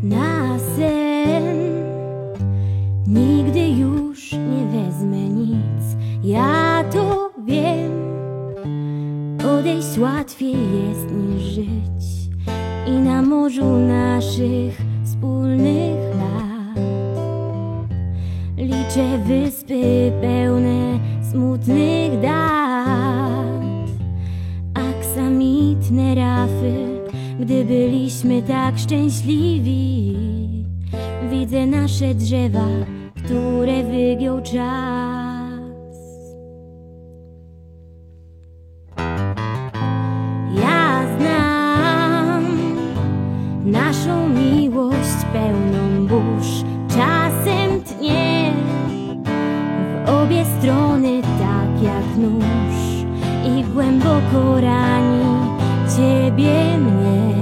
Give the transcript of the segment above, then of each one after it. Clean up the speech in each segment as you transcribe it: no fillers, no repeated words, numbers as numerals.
na sen. Nigdy już nie wezmę nic, ja to wiem. Odejść łatwiej jest niż żyć i na morzu naszych wspólnych lat liczę wyspy pełne smutnych dat, aksamitne rafy, gdy byliśmy tak szczęśliwi. Widzę nasze drzewa, które wygiął czas. Ja znam naszą miłość pełną burz, czasem tnie w obie strony tak jak nóż i głęboko rani ciebie, mnie.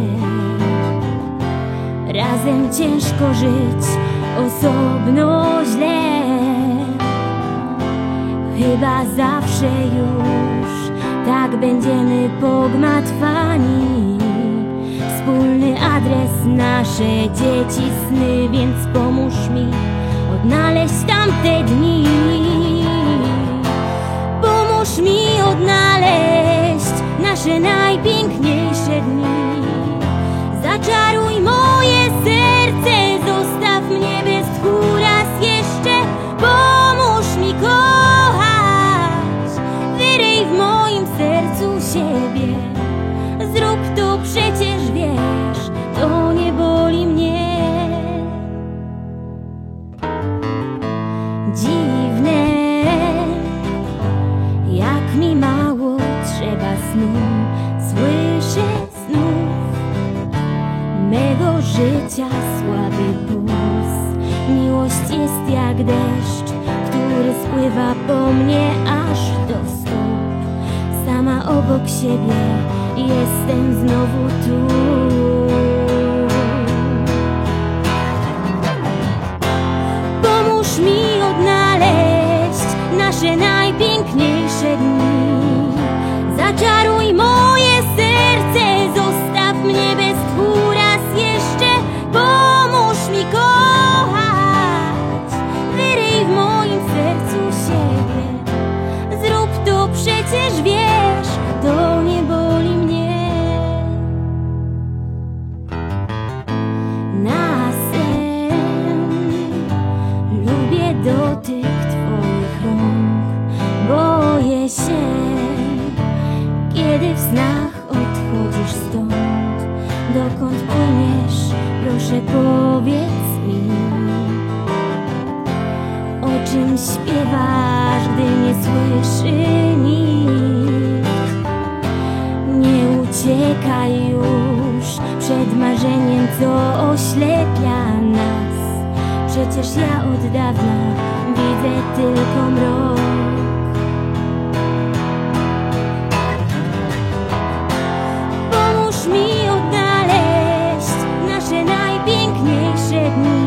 Razem ciężko żyć, osobno źle. Chyba zawsze już tak będziemy pogmatwani. Wspólny adres, nasze dzieci, sny, więc pomóż mi odnaleźć tamte dni. Pomóż mi odnaleźć nasze najpiękniejsze dni. Zaczaruj moje serce, zostaw mnie bez tchu raz jeszcze. Pomóż mi kochać, wyryj w moim sercu siebie. Zrób to, przecież wiesz, to nie boli mnie. Dziwne, jak mi mało trzeba snu. Słyszę znów mego życia słaby puls. Miłość jest jak deszcz, który spływa po mnie aż do stóp. Sama obok siebie jestem znowu tu. Pomóż mi odnaleźć nasze najpiękniejsze dni. Zaczaruj moje serce, zostaw mnie bez tchu raz jeszcze. Pomóż mi kochać, wyryj w moim sercu siebie. Zrób to, przecież wiesz, to nie boli mnie. Na sen lubię dotyk twoich rąk. Boję się, kiedy w snach odchodzisz stąd. Dokąd płyniesz, proszę powiedz mi. O czym śpiewasz, gdy nie słyszy nikt? Nie uciekaj już przed marzeniem, co oślepia nas. Przecież ja od dawna widzę tylko mrok. Pomóż mi odnaleźć nasze najpiękniejsze dni.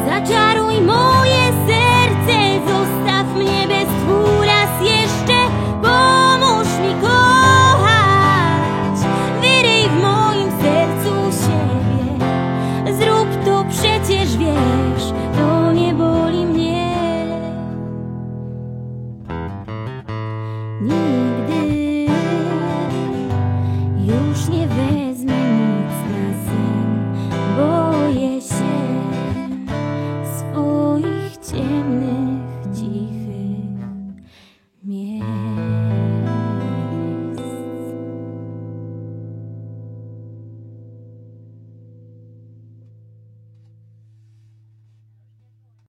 Zaczaruj moje serce, zostaw mnie bez tchu raz jeszcze. Pomóż mi kochać, wyryj w moim sercu siebie. Zrób to, przecież wiesz, to nie boli mnie. Nie.